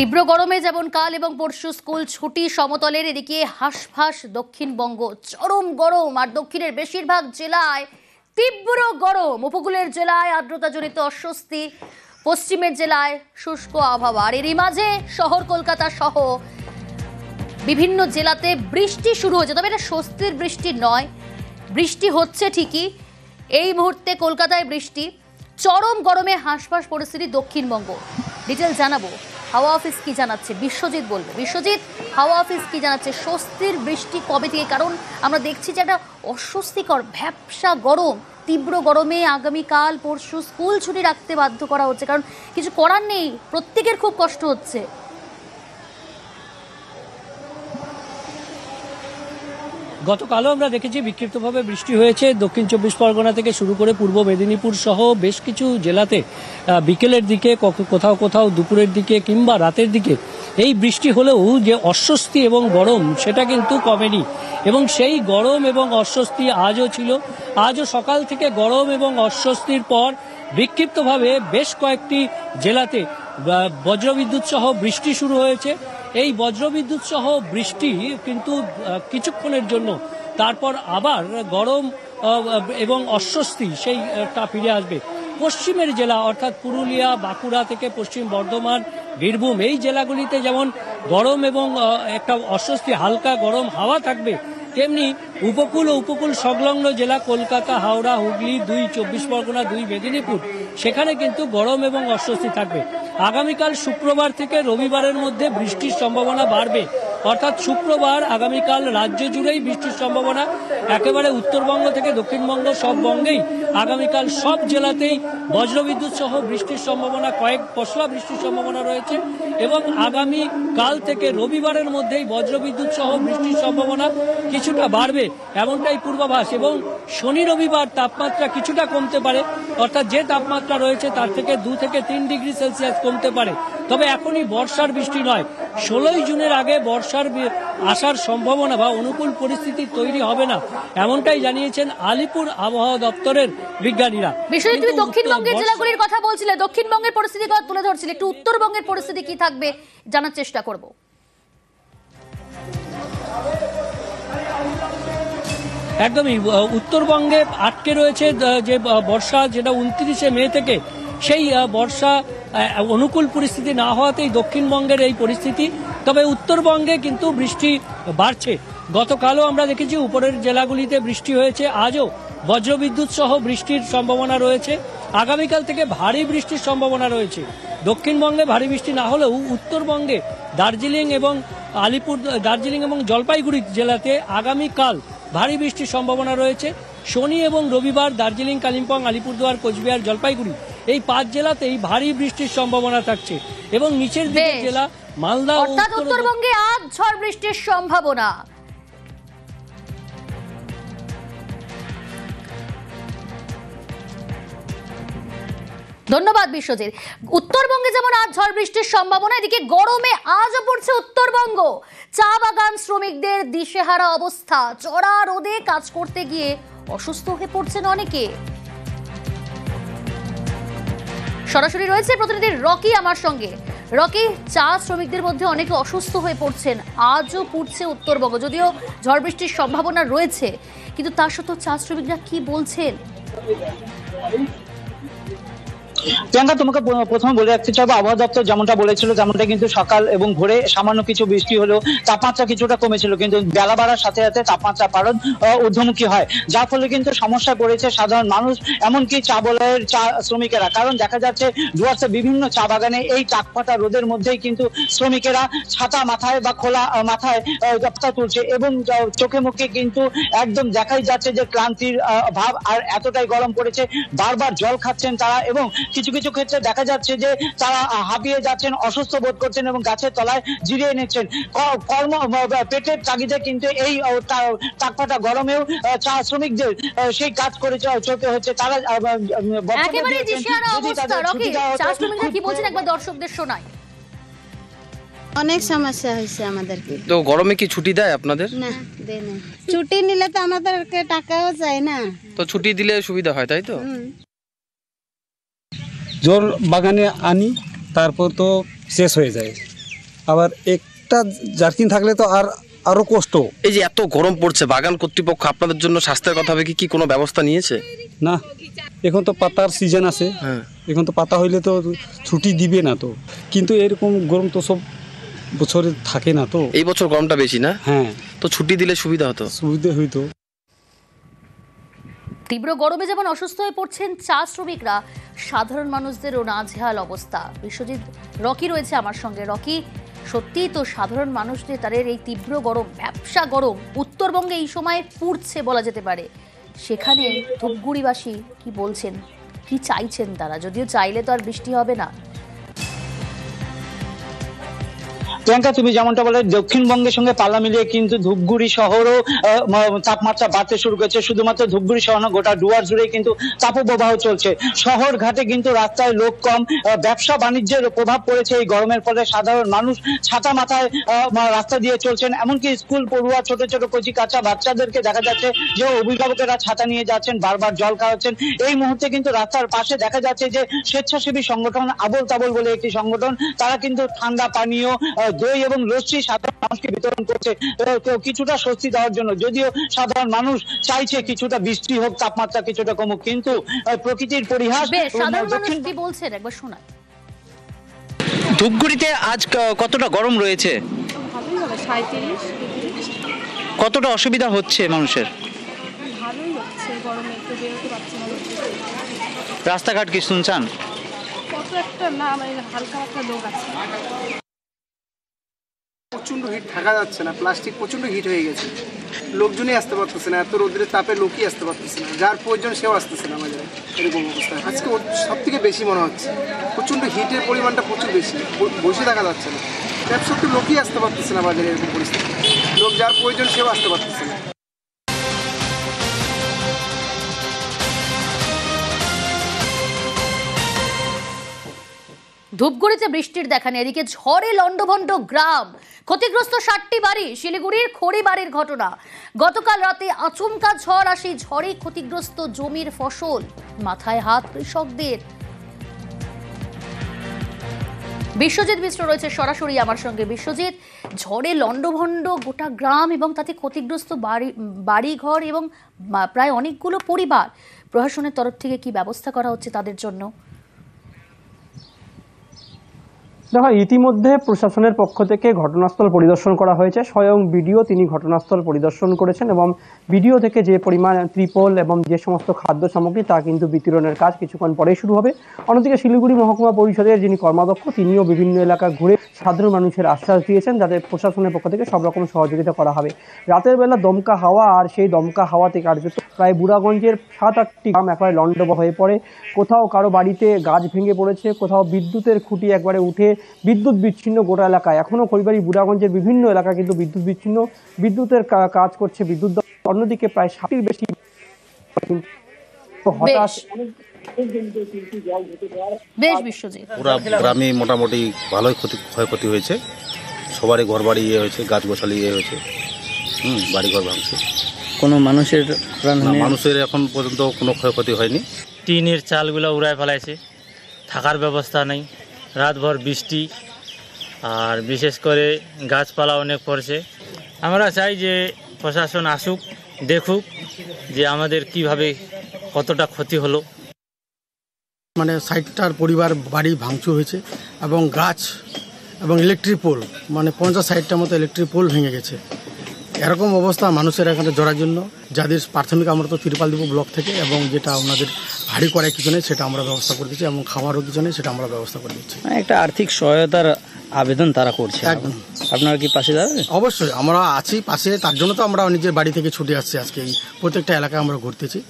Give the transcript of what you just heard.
তীব্র গরমে যেমন কাল এবং পরশু স্কুল ছুটি, সমতলের এদিকে হাঁসফাঁস দক্ষিণবঙ্গ, চরম গরম। আর দক্ষিণের বেশিরভাগ জেলায় তীব্র গরম, উপকূলের জেলায় আর্দ্রতাজনিত অস্বস্তি, পশ্চিমের জেলায় শুষ্ক আবহাওয়া। আর এরই মাঝে শহর কলকাতা সহ বিভিন্ন জেলাতে বৃষ্টি শুরু হয়েছে, তবে এটা স্বস্তির বৃষ্টি নয়। বৃষ্টি হচ্ছে ঠিকই, এই মুহূর্তে কলকাতায় বৃষ্টি। চরম গরমে হাঁসফাঁস পরিস্থিতি দক্ষিণবঙ্গ। ডিটেল জানাবো, হাওয়া অফিস কি জানাচ্ছে বিশ্বজিৎ বলবে। বিশ্বজিৎ, হাওয়া অফিস কি জানাচ্ছে, স্বস্তির বৃষ্টি কবে থেকে? কারণ আমরা দেখছি যে একটা অস্বস্তিকর ভ্যাপসা গরম, তীব্র গরমে আগামীকাল পরশু স্কুল ছুটি রাখতে বাধ্য করা হচ্ছে, কারণ কিছু করার নেই, প্রত্যেকের খুব কষ্ট হচ্ছে। গতকালও আমরা দেখেছি বিক্ষিপ্তভাবে বৃষ্টি হয়েছে দক্ষিণ 24 পরগনা থেকে শুরু করে পূর্ব মেদিনীপুর সহ বেশ কিছু জেলাতে বিকেলের দিকে, কোথাও কোথাও দুপুরের দিকে কিংবা রাতের দিকে এই বৃষ্টি হলেও যে অস্বস্তি এবং গরম সেটা কিন্তু কমেনি। এবং সেই গরম এবং অস্বস্তি আজও ছিল। আজও সকাল থেকে গরম এবং অস্বস্তির পর বিক্ষিপ্তভাবে বেশ কয়েকটি জেলাতে বজ্রবিদ্যুৎ সহ বৃষ্টি শুরু হয়েছে। এই বজ্রবিদ্যুৎ সহ বৃষ্টি কিন্তু কিছুক্ষণের জন্য, তারপর আবার গরম এবং অস্বস্তি সেইটা ফিরে আসবে। পশ্চিমের জেলা অর্থাৎ পুরুলিয়া, বাঁকুড়া থেকে পশ্চিম বর্ধমান, বীরভূম, এই জেলাগুলিতে যেমন গরম এবং একটা অস্বস্তি, হালকা গরম হাওয়া থাকবে, তেমনি উপকূল ও উপকূল সংলগ্ন জেলা কলকাতা, হাওড়া, হুগলি, 2 24 পরগনা, 2 মেদিনীপুর, সেখানে কিন্তু গরম এবং অস্বস্তি থাকবে। আগামীকাল শুক্রবার থেকে রবিবারের মধ্যে বৃষ্টির সম্ভাবনা বাড়বে, অর্থাৎ শুক্রবার আগামীকাল রাজ্য জুড়েই বৃষ্টির সম্ভাবনা। একেবারে উত্তরবঙ্গ থেকে দক্ষিণবঙ্গ সব বঙ্গেই আগামীকাল সব জেলাতেই বজ্রবিদ্যুৎ সহ বৃষ্টির সম্ভাবনা, কয়েক পশলা বৃষ্টির সম্ভাবনা রয়েছে। এবং আগামী কাল থেকে রবিবারের মধ্যেই বজ্রবিদ্যুৎ সহ বৃষ্টির সম্ভাবনা কিছুটা বাড়বে, এমনটাই পূর্বাভাস। এবং শনি রবিবার তাপমাত্রা কিছুটা কমতে পারে, অর্থাৎ যে তাপমাত্রা রয়েছে তার থেকে 2 থেকে 3 ডিগ্রি সেলসিয়াস কমতে পারে। তবে এখনই বর্ষার বৃষ্টি নয়, 16ই জুনের আগে বর্ষার আসার সম্ভাবনা বা অনুকূল পরিস্থিতি তৈরি হবে না, এমনটাই জানিয়েছেন আলিপুর আবহাওয়া দপ্তরের বিজ্ঞানীরা। বিশ্বজিৎ, তুমি দক্ষিণবঙ্গের জেলাগুলির কথা বলছিলে, দক্ষিণবঙ্গের পরিস্থিতি কথা তুলে ধরছিলে, একটু উত্তরবঙ্গের পরিস্থিতি কি থাকবে জানার চেষ্টা করব। একদমই, উত্তরবঙ্গে আটকে রয়েছে যে বর্ষা, যেটা 29শে মে থেকে, সেই বর্ষা অনুকূল পরিস্থিতি না হওয়াতেই দক্ষিণবঙ্গের এই পরিস্থিতি। তবে উত্তরবঙ্গে কিন্তু বৃষ্টি বাড়ছে। গতকালও আমরা দেখেছি উপরের জেলাগুলিতে বৃষ্টি হয়েছে, আজও বজ্রবিদ্যুৎ সহ বৃষ্টির সম্ভাবনা রয়েছে। আগামীকাল থেকে ভারী বৃষ্টির সম্ভাবনা রয়েছে। দক্ষিণবঙ্গে ভারী বৃষ্টি না হলেও উত্তরবঙ্গে দার্জিলিং এবং জলপাইগুড়ি জেলাতে আগামীকাল ভারী বৃষ্টির সম্ভাবনা রয়েছে। শনি এবং রবিবার দার্জিলিং, কালিম্পং, আলিপুরদুয়ার, কোচবিহার, জলপাইগুড়ি, এই 5 জেলাতেই ভারী বৃষ্টির সম্ভাবনা থাকছে। এবং নিচের দিকের জেলা মালদা, অর্থাৎ উত্তরবঙ্গে আজ ঝড় বৃষ্টির সম্ভাবনা। ধন্যবাদ বিশ্বজিৎ। উত্তরবঙ্গে যেমন আজ ঝড় বৃষ্টির সম্ভাবনা, এদিকে গরমে আজও পড়ছে উত্তরবঙ্গ। চা বাগান শ্রমিকদের দিশেহারা অবস্থা, চড়া রোদে কাজ করতে গিয়ে অসুস্থ হয়ে পড়ছেন অনেকে। সরাসরি রয়েছে প্রতিনিধি রকি আমার সঙ্গে। রকি, চা শ্রমিকদের মধ্যে অনেকে অসুস্থ হয়ে পড়ছেন, আজও পড়ছে উত্তরবঙ্গ। যদিও ঝড় বৃষ্টির সম্ভাবনা রয়েছে, কিন্তু তার সত্ত্বেও চা শ্রমিকরা কি বলছেন? প্রিয়াঙ্কা, তোমাকে প্রথমে বলে রাখতে চাইবো, আবহাওয়া দপ্তর যেমনটা বলেছিল তেমনটা কিন্তু সকাল এবং ভোরে সামান্য কিছু বৃষ্টি হলেও তাপমাত্রা কিছুটা কমেছিল, কিন্তু বেলা বাড়ার সাথে সাথে তাপমাত্রা আরো ঊর্ধ্বমুখী হয়, যার ফলে কিন্তু সমস্যা পড়েছে সাধারণ মানুষ, এমনকি চা বলয়ের চা শ্রমিকেরা। কারণ দেখা যাচ্ছে ডুয়ার্সের বিভিন্ন চা বাগানে এই টাকফাটা রোদের মধ্যেই কিন্তু শ্রমিকেরা ছাতা মাথায় বা খোলা মাথায় যাত্রা তুলছে, এবং চোখে মুখে কিন্তু একদম দেখাই যাচ্ছে যে ক্লান্তির ভাব। আর এতটাই গরম পড়েছে, বারবার জল খাচ্ছেন তারা, এবং কিছু কিছু ক্ষেত্রে দেখা যাচ্ছে যে তারা হাঁপিয়ে যাচ্ছেন, অসুস্থ বোধ করছেন এবং গাছের তলায় জিরিয়ে নিচ্ছেন। পেটের তাগিদে কিন্তু এই তাপমাত্রা গরমেও চা শ্রমিকদের সেই কাজ করে চলতে হচ্ছে। তারা দর্শকদের শোনায় অনেক সমস্যা হয়েছে আমাদেরকে। তো গরমে কি ছুটি দেয় আপনাদের? না, দেয় না। ছুটি নিলে তো আমাদেরকে টাকাও চাই না, তো ছুটি দিলে সুবিধা হয়, তাই তো? জল বাগানে আনি, তারপর তো শেষ হয়ে যায়, আবার একটা জার্কিন থাকলে তো আরো কষ্ট। এই যে এত গরম পড়ছে, বাগান কর্তৃপক্ষ আপনাদের জন্য স্বাস্থ্যের কথা হবে কি কোনো ব্যবস্থা নিয়েছে? না, এখন তো পাতার সিজন আছে, হ্যাঁ, এখন তো পাতা হইলে তো ছুটি দিবে না তো, কিন্তু এরকম গরম তো সব বছরে থাকে না তো। এই বছর গরমটা বেশি না? হ্যাঁ, তো ছুটি দিলে সুবিধা হতো। সুবিধা হইতো। তীব্র গরমে যেমন অসুস্থ হয়ে পড়ছেন চা শ্রমিকরা, সাধারণ মানুষদেরও নাজেহাল অবস্থা। বিশ্বজিৎ রকি রয়েছে আমার সঙ্গে। রকি, সত্যিই তো সাধারণ মানুষদের তাদের এই তীব্র গরম, ব্যবসা গরম উত্তরবঙ্গে এই সময় পুড়ছে বলা যেতে পারে। সেখানে ধূপগুড়িবাসী কি বলছেন, কি চাইছেন তারা? যদিও চাইলে তো আর বৃষ্টি হবে না। প্রিয়াঙ্কা, তুমি যেমনটা বলে দক্ষিণবঙ্গের সঙ্গে পাল্লা মিলিয়ে কিন্তু ধূপগুড়ি শহরও তাপমাত্রা বাড়তে শুরু করেছে। শুধুমাত্র ধূপগুড়ি শহর না, গোটা ডুয়ার জুড়ে কিন্তু তাপপ্রবাহ চলছে। শহর ঘাটে কিন্তু রাস্তায় লোক কম, ব্যবসা বাণিজ্যের প্রভাব পড়েছে এই গরমের ফলে। সাধারণ মানুষ ছাতা মাথায় রাস্তা দিয়ে চলছেন। এমনকি স্কুল পড়ুয়া ছোট ছোট কচি কাঁচা বাচ্চাদেরকে দেখা যাচ্ছে যে অভিভাবকেরা ছাতা নিয়ে যাচ্ছেন, বারবার জল খাওয়াচ্ছেন। এই মুহূর্তে কিন্তু রাস্তার পাশে দেখা যাচ্ছে যে স্বেচ্ছাসেবী সংগঠন আবল তাবল বলে একটি সংগঠন, তারা কিন্তু ঠান্ডা পানীয়, দই এবং লস্যি সাধারণ মানুষকে বিতরণ করছে কিছুটা স্বস্তি দেওয়ার জন্য। যদিও সাধারণ মানুষ চাইছে কিছুটা বৃষ্টি হোক, তাপমাত্রা কিছুটা কমুক, কিন্তু প্রকৃতির পরিহাস। বেশ, সাধারণ মানুষ কি বলছেন একবার শোনায়। ধূপগুড়িতে আজ কতটা গরম রয়েছে? ভালোই হবে, 37 ডিগ্রি। কতটা অসুবিধা হচ্ছে মানুষের? ভালোই হচ্ছে, গরমে একটু বেরোতে পারছি না। রাস্তাঘাট কি শুনছেন? কত একটা না, মানে হালকা একটা লোক আছে। প্রচণ্ড হিট থাকা যাচ্ছে না, প্লাস্টিক প্রচণ্ড হিট হয়ে গেছে, লোকজনই আসতে পারতেছে না, এত রোদ্রের তাপে লোকই আসতে পারতেছে না, যার প্রয়োজন সেও আসতেছে না আমাদের এরকম অবস্থা। আজকে সব থেকে বেশি মনে হচ্ছে, প্রচণ্ড হিটের পরিমাণটা প্রচুর বেশি, বসে থাকা যাচ্ছে না, ব্যবসা তো লোকই আসতে পারতেছে না বাজারে এরকম পরিস্থিতি, লোক যার প্রয়োজন সেও আসতে পারতেছে না। ধূপগুড়িতে বৃষ্টির দেখা নেই, এদিকে ঝড়ে লন্ডভন্ড গ্রাম, ক্ষতিগ্রস্ত 60টি বাড়ি। শিলিগুড়ির খড়িবাড়ির ঘটনা। গতকাল রাতে আচমকা ঝড় আর সেই ঝড়ে ক্ষতিগ্রস্ত জমির ফসল, মাথায় হাত কৃষকদের। বিশ্বজিৎ মিশ্র রয়েছে সরাসরি আমার সঙ্গে। বিশ্বজিৎ, ঝড়ে লন্ডভন্ড গোটা গ্রাম এবং তাতে ক্ষতিগ্রস্ত বাড়িঘর এবং প্রায় অনেকগুলো পরিবার, প্রশাসনের তরফ থেকে কি ব্যবস্থা করা হচ্ছে তাদের জন্য? দেখো, ইতিমধ্যে প্রশাসনের পক্ষ থেকে ঘটনাস্থল পরিদর্শন করা হয়েছে। স্বয়ং বিডিও তিনি ঘটনাস্থল পরিদর্শন করেছেন এবং বিডিও থেকে যে পরিমাণ ত্রিপল এবং যে সমস্ত খাদ্য সামগ্রী তা কিন্তু বিতরণের কাজ কিছুক্ষণ পরেই শুরু হবে। অন্যদিকে শিলিগুড়ি মহকুমা পরিষদের যিনি কর্মাধ্যক্ষ তিনিও বিভিন্ন এলাকা ঘুরে সাধারণ মানুষের আশ্বাস দিয়েছেন যাতে প্রশাসনের পক্ষ থেকে সব রকম সহযোগিতা করা হবে। রাতের বেলা দমকা হাওয়া, আর সেই দমকা হাওয়াতে কার্যত প্রায় বুড়াগঞ্জের 7-8টি গ্রাম একবারে লন্ডভন্ড হয়ে পড়ে। কোথাও কারো বাড়িতে গাছ ভেঙে পড়েছে, কোথাও বিদ্যুতের খুঁটি একবারে উঠে বিদ্যুৎ বিচ্ছিন্ন গোটা এলাকায়। এখনো খড়িবাড়ি বুড়াগঞ্জের বিভিন্ন এলাকা কিন্তু বিদ্যুৎ বিচ্ছিন্ন, বিদ্যুতের কাজ করছে বিদ্যুৎ। অন্যদিকে প্রায় 60টির বেশি হতাশ। বেশ বিশ্বজিৎ, পুরা গ্রামে মোটামুটি ভালোই ক্ষয়ক্ষতি হয়েছে, সবারই ঘর বাড়ি হয়েছে, গাছ গোছালি হয়েছে, বাড়ি ঘর ভাঙছে। কোনো মানুষের মানুষের এখন পর্যন্ত কোনো ক্ষয়ক্ষতি হয়নি। টিনের চালগুলো উড়ায় ফেলাইছে, থাকার ব্যবস্থা নেই, রাতভর বৃষ্টি, আর বিশেষ করে গাছপালা অনেক পড়ছে। আমরা চাই যে প্রশাসন আসুক, দেখুক যে আমাদের কিভাবে কতটা ক্ষতি হলো। মানে 60টার পরিবার বাড়ি ভাঙচুর হয়েছে এবং গাছ এবং ইলেকট্রিক পোল, মানে 50-60টার মতো ইলেকট্রিক পোল ভেঙে গেছে। এরকম অবস্থা মানুষের এখানে জড়ার জন্য যাদের প্রাথমিক আমরা তো তিরপাল দিব ব্লক থেকে, এবং যেটা আমাদের হাঁড়ি করায় কিছু নেই সেটা আমরা ব্যবস্থা করে দিচ্ছি, এবং খাওয়ারও কিছু নেই সেটা আমরা ব্যবস্থা করে দিচ্ছি। একটা আর্থিক সহায়তার আবেদন তারা করছে, একদম। আপনারা কি পাশে দাঁড়াবেন? অবশ্যই আমরা আছি পাশে, তার জন্য তো আমরা নিজের বাড়ি থেকে ছুটে আসছি, আজকে প্রত্যেকটা এলাকায় আমরা ঘুরতেছি।